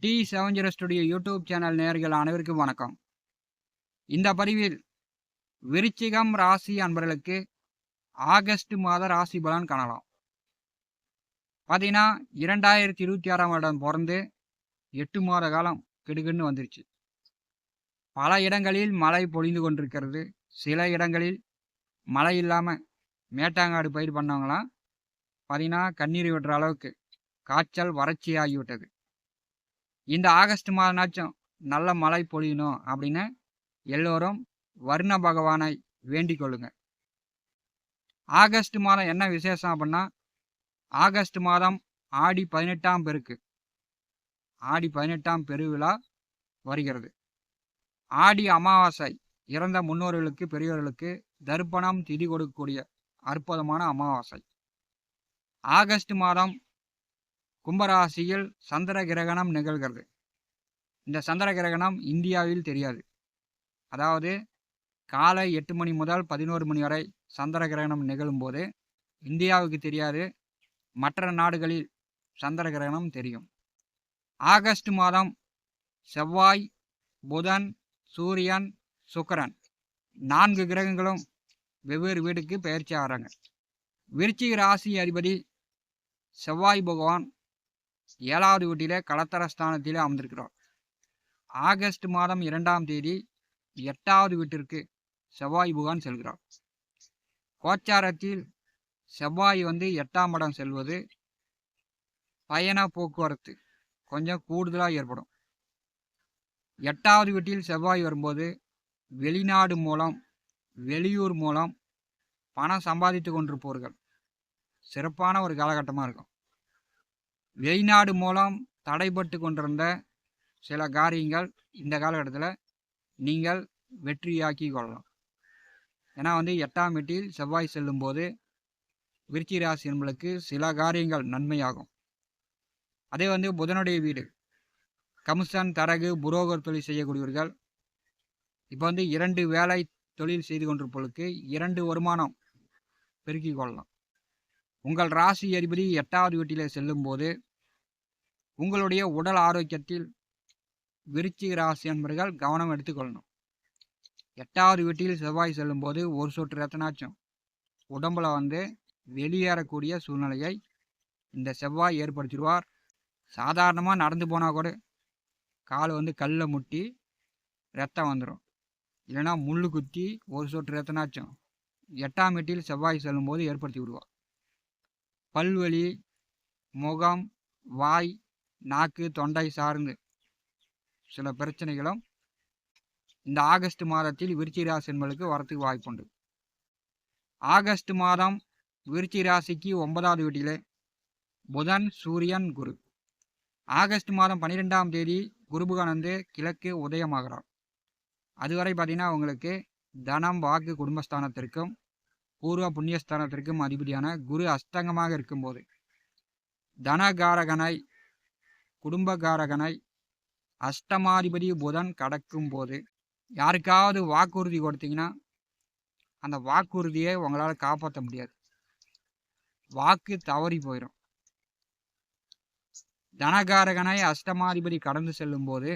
T70 studio YouTube channel நேயர்கள் அனைவருக்கும் வணக்கம். இந்த பதிவில் விருச்சிகம் ராசி அன்பர்களுக்கு ஆகஸ்ட் மாத ராசி பலன் காணலாம். பார்த்தீங்கன்னா 2026ஆம் வருடம் பிறந்து 8 மாத காலம் கிடுகிடுன்னு வந்துருச்சு. பல இடங்களில் மழை பொழிந்து கொண்டிருக்கிறது. சில இடங்களில் மழை இல்லாம மேட்டாங்காடு பயிர் பண்ணவங்களாம் பார்த்தீங்கன்னா கண்ணீர் விடுற அளவுக்கு காய்ச்சல் வறட்சி ஆகிவிட்டது. இந்த ஆகஸ்ட் மாதம்னாச்சும் நல்ல மழை பொழியணும் அப்படின்னு எல்லோரும் வர்ண பகவானை வேண்டிக் கொள்ளுங்க. ஆகஸ்ட் மாதம் என்ன விசேஷம் அப்படின்னா, ஆகஸ்ட் மாதம் ஆடி 18ஆம் பெருக்கு, ஆடி 18ஆம் பெருவிழா வருகிறது. ஆடி அமாவாசை இறந்த முன்னோர்களுக்கு பெரியோர்களுக்கு தர்ப்பணம் திதி கொடுக்கக்கூடிய அற்புதமான அமாவாசை. ஆகஸ்ட் மாதம் கும்பராசியில் சந்திர கிரகணம் நிகழ்கிறது. இந்த சந்திர கிரகணம் இந்தியாவில் தெரியாது. அதாவது காலை 8 மணி முதல் 11 மணி வரை சந்திர கிரகணம் நிகழும்போது இந்தியாவுக்கு தெரியாது, மற்ற நாடுகளில் சந்திர கிரகணம் தெரியும். ஆகஸ்ட் மாதம் செவ்வாய், புதன், சூரியன், சுக்கிரன் 4 கிரகங்களும் வெவ்வேறு வீட்டுக்கு பெயர்ச்சி ஆகிறாங்க. விருச்சிக ராசி அதிபதி செவ்வாய் பகவான் 7வது வீட்டிலே கலத்தரஸ்தானத்திலே அமர்ந்திருக்கிறார். ஆகஸ்ட் மாதம் 2ஆம் தேதி 8வது வீட்டிற்கு செவ்வாய் பகவான் செல்கிறார். கோச்சாரத்தில் செவ்வாய் 8ஆம் இடம் செல்வது பயண போக்குவரத்து கொஞ்சம் கூடுதலாக ஏற்படும். 8வது வீட்டில் செவ்வாய் வரும்போது வெளிநாடு மூலம் வெளியூர் மூலம் பணம் சம்பாதித்து கொண்டிருப்பவர்கள் சிறப்பான ஒரு காலகட்டமாக இருக்கும். வெளிநாடு மூலம் தடைபட்டு கொண்டிருந்த சில காரியங்கள் இந்த காலகட்டத்தில் நீங்கள் வெற்றியாக்கி கொள்ளலாம். ஏன்னா 8ஆம் வீட்டில் செவ்வாய் செல்லும்போது விருச்சிக ராசி என்பதற்கு சில காரியங்கள் நன்மையாகும். அதே புதனுடைய வீடு, கமிஷன் தரகு புரோகர் தொழில் செய்யக்கூடியவர்கள் இப்போ 2 வேலை தொழில் செய்து கொண்டிருப்பவர்களுக்கு 2 வருமானம் பெருக்கிக் கொள்ளலாம். உங்கள் ராசி அதிபதி 8வது வீட்டிலே செல்லும்போது உங்களுடைய உடல் ஆரோக்கியத்தில் விருச்சிக ராசி என்பவர்கள் கவனம் எடுத்துக்கொள்ளணும். 8வது வீட்டில் செவ்வாய் செல்லும்போது ஒரு சொட்டு ரத்தனாச்சும் உடம்புல வெளியேறக்கூடிய சூழ்நிலையை இந்த செவ்வாய் ஏற்படுத்திடுவார். சாதாரணமாக நடந்து போனால் கூட கால் கல்லை முட்டி ரத்தம் வந்துடும், இல்லைன்னா முள்ளு குத்தி ஒரு சொட்டு ரத்தனாச்சும் 8ஆம் வீட்டில் செவ்வாய் செல்லும்போது ஏற்படுத்தி விடுவார். பல்வலி, முகம், வாய், நாக்கு, தொண்டை சார்ந்து சில பிரச்சனைகளும் இந்த ஆகஸ்ட் மாதத்தில் விருச்சிக ராசி என்பதற்கு வரத்துக்கு வாய்ப்புண்டு. ஆகஸ்ட் மாதம் விருச்சிக ராசிக்கு 9வது வீட்டிலே புதன், சூரியன், குரு. ஆகஸ்ட் மாதம் 12ஆம் தேதி குருபகவான் கிழக்கு உதயமாகிறார். அதுவரை பார்த்தீங்கன்னா உங்களுக்கு தனம், வாக்கு, குடும்பஸ்தானத்திற்கும் பூர்வ புண்ணியஸ்தானத்திற்கும் அதிபதியான குரு அஸ்தங்கமாக இருக்கும்போது தனகாரகனை குடும்பகாரகனை அஷ்டமாதிபதி புதன் கடக்கும் போது யாருக்காவது வாக்குறுதி கொடுத்தீங்கன்னா அந்த வாக்குறுதியை உங்களால் காப்பாற்ற முடியாது, வாக்கு தவறி போயிடும். தனகாரகனை அஷ்டமாதிபதி கடந்து செல்லும் போது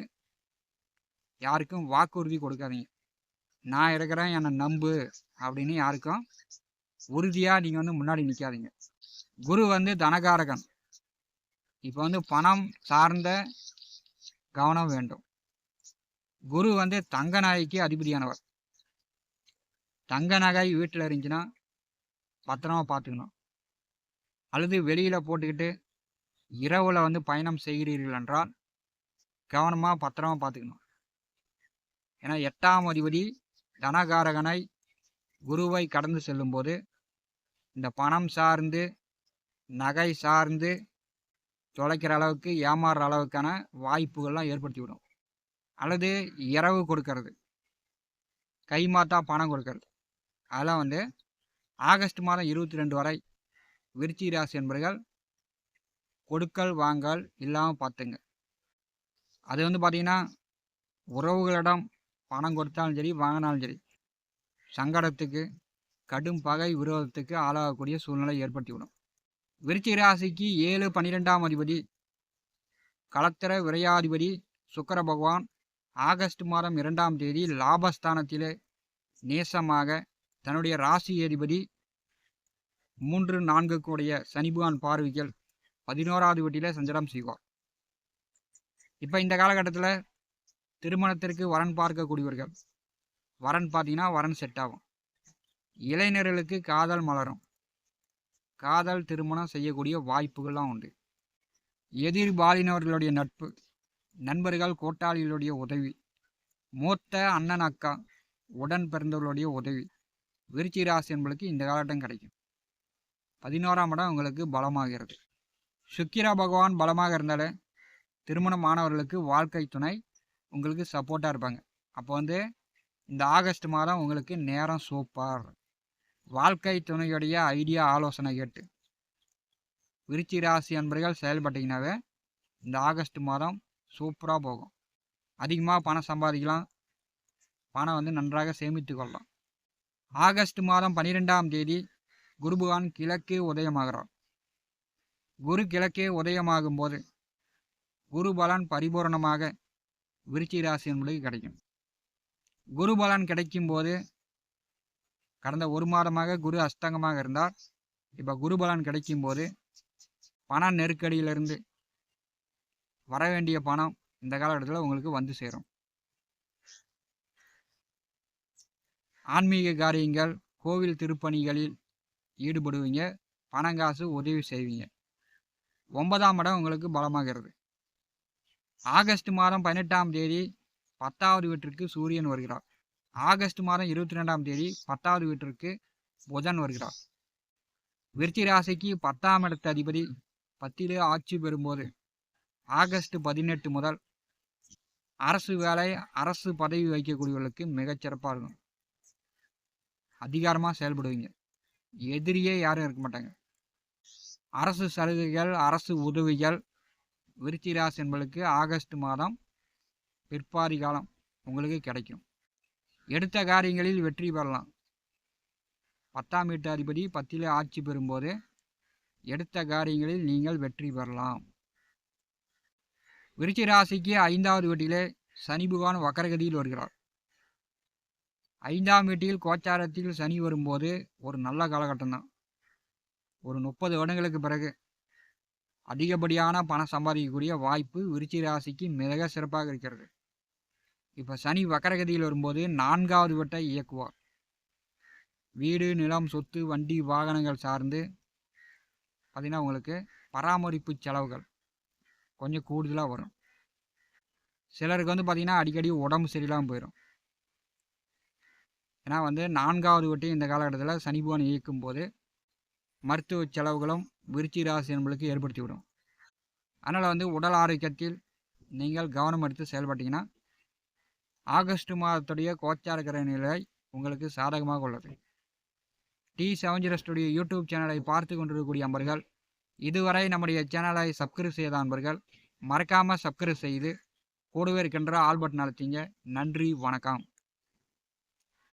யாருக்கும் வாக்குறுதி கொடுக்காதீங்க. நான் இருக்கிறேன், என்னை நம்பு அப்படின்னு யாருக்கும் உறுதியாக நீங்கள் முன்னாடி நிற்காதீங்க. குரு தனகாரகன். இப்போ பணம் சார்ந்த கவனம் வேண்டும். குரு தங்க நகைக்கு அதிபதியானவர். தங்க நகை வீட்டில் இருந்துச்சுன்னா பத்திரமா பார்த்துக்கணும். அல்லது வெளியில் போட்டுக்கிட்டு இரவில் பயணம் செய்கிறீர்கள் என்றால் கவனமாக பத்திரமா பார்த்துக்கணும். ஏன்னா 8ஆம் அதிபதி தனகாரகனை குருவை கடந்து செல்லும்போது இந்த பணம் சார்ந்து நகை சார்ந்து தொலைக்கிற அளவுக்கு ஏமாறுற அளவுக்கான வாய்ப்புகள்லாம் ஏற்படுத்தி விடும். அல்லது இரவு கொடுக்கறது, கைமாத்தா பணம் கொடுக்கறது, அதெல்லாம் ஆகஸ்ட் மாதம் 22 வரை விருச்சிக ராசி என்பவர்கள் கொடுக்கல் வாங்கல் இல்லாமல் பார்த்துங்க. அது பார்த்தீங்கன்னா உறவுகளிடம் பணம் கொடுத்தாலும் சரி வாங்கினாலும் சரி சங்கடத்துக்கு கடும் பகை விரோதத்துக்கு ஆளாகக்கூடிய சூழ்நிலை ஏற்படுத்தி விடும். விருச்சிக ராசிக்கு 7, 12ஆம் அதிபதி களத்திர விரையாதிபதி சுக்கிர பகவான் ஆகஸ்ட் மாதம் 2ஆம் தேதி லாபஸ்தானத்திலே நேசமாக தன்னுடைய ராசி அதிபதி 3, 4 கூடிய சனிபகவான் பார்வைகள் 11வது வீட்டிலே சஞ்சாரம் செய்வார். இப்போ இந்த காலகட்டத்தில் திருமணத்திற்கு வரன் பார்க்கக்கூடியவர்கள் வரன் பார்த்தீங்கன்னா வரன் செட் ஆகும். இளைஞர்களுக்கு காதல் மலரும். காதல் திருமணம் செய்யக்கூடிய வாய்ப்புகள்லாம் உண்டு. எதிர்பாலினவர்களுடைய நட்பு, நண்பர்கள் கோட்டாளிகளுடைய உதவி, மூத்த அண்ணன் அக்கா உடன் பிறந்தவர்களுடைய உதவி விருச்சிக ராசி என்பதற்கு இந்த காலகட்டம் கிடைக்கும். 11ஆம் இடம் உங்களுக்கு பலமாகிறது. சுக்கிர பகவான் பலமாக இருந்தாலே திருமணமானவர்களுக்கு வாழ்க்கை துணை உங்களுக்கு சப்போர்ட்டாக இருப்பாங்க. அப்போ இந்த ஆகஸ்ட் மாதம் உங்களுக்கு நேரம் சூப்பர். வாழ்க்கை துணையுடைய ஐடியா ஆலோசனை கேட்டு விருச்சிக ராசி அன்பர்கள் செயல்பட்டீங்கன்னாவே இந்த ஆகஸ்ட் மாதம் சூப்பராக போகும். அதிகமாக பணம் சம்பாதிக்கலாம். பணம் நன்றாக சேமித்து கொள்ளலாம். ஆகஸ்ட் மாதம் 12ஆம் தேதி குரு பகவான் கிழக்கே உதயமாகிறார். குரு கிழக்கே உதயமாகும் போது குரு பலன் பரிபூரணமாக விருச்சிக ராசி என்பதுக்கு கிடைக்கும். குரு பலன் கிடைக்கும் போது கடந்த 1 மாதமாக குரு அஸ்தங்கமாக இருந்தார். இப்போ குரு பலன் கிடைக்கும் போது பண நெருக்கடியிலிருந்து வர வேண்டிய பணம் இந்த காலகட்டத்தில் உங்களுக்கு வந்து சேரும். ஆன்மீக காரியங்கள், கோவில் திருப்பணிகளில் ஈடுபடுவீங்க. பணங்காசு உதவி செய்வீங்க. 9ஆம் இடம் உங்களுக்கு பலமாகிறது. ஆகஸ்ட் மாதம் 18ஆம் தேதி 10வது வீட்டிற்கு சூரியன் வருகிறார். ஆகஸ்ட் மாதம் 22ஆம் தேதி 10வது வீட்டிற்கு புதன் வருகிறார். விருச்சிக ராசிக்கு 10ஆம் இடத்து அதிபதி 10லே ஆட்சி பெறும்போது ஆகஸ்ட் 18 முதல் அரசு வேலை, அரசு பதவி வைக்கக்கூடியவர்களுக்கு மிகச்சிறப்பாக இருக்கும். அதிகாரமாக செயல்படுவீங்க. எதிரியே யாரும் இருக்க மாட்டாங்க. அரசு சலுகைகள், அரசு உதவிகள் விருச்சிக ராசி என்பதற்கு ஆகஸ்ட் மாதம் பிற்பாதி காலம் உங்களுக்கு கிடைக்கும். எடுத்த காரியங்களில் வெற்றி பெறலாம். 10ஆம் வீட்டு அதிபதி 10லே ஆட்சி பெறும்போது எடுத்த காரியங்களில் நீங்கள் வெற்றி பெறலாம். விருச்சிக ராசிக்கு 5வது வீட்டிலே சனி பகவான் வக்கரகதியில் வருகிறார். 5ஆம் வீட்டில் கோச்சாரத்தில் சனி வரும்போது ஒரு நல்ல காலகட்டம் தான். ஒரு 30 வருடங்களுக்கு பிறகு அதிகப்படியான பணம் சம்பாதிக்கக்கூடிய வாய்ப்பு விருச்சிக ராசிக்கு மிக சிறப்பாக இருக்கிறது. இப்போ சனி வக்கரகதியில் வரும்போது 4வது வீட்டை இயக்குவார். வீடு, நிலம், சொத்து, வண்டி, வாகனங்கள் சார்ந்து பார்த்தீங்கன்னா உங்களுக்கு பராமரிப்பு செலவுகள் கொஞ்சம் கூடுதலாக வரும். சிலருக்கு பார்த்தீங்கன்னா அடிக்கடி உடம்பு சரியில்லாமல் போயிடும். ஏன்னா 4வது வீட்டையும் இந்த காலகட்டத்தில் சனி பகவான் இயக்கும் போது மருத்துவ செலவுகளும் விருச்சிக ராசி என்பதற்கு ஏற்படுத்திவிடும். அதனால் உடல் ஆரோக்கியத்தில் நீங்கள் கவனம் எடுத்து செயல்பட்டீங்கன்னா ஆகஸ்ட் மாதத்துடைய கோச்சார கிரக நிலை உங்களுக்கு சாதகமாக உள்ளது. T70 ஸ்டுடியோ யூடியூப் சேனலை பார்த்து கொண்டிருக்கக்கூடிய அன்பர்கள், இதுவரை நம்முடைய சேனலை சப்ஸ்கிரைப் செய்த அன்பர்கள் மறக்காமல் சப்ஸ்கிரைப் செய்து கூடவே இருக்கின்ற ஆல் பட்டன் அழுத்திங்க. நன்றி, வணக்கம்.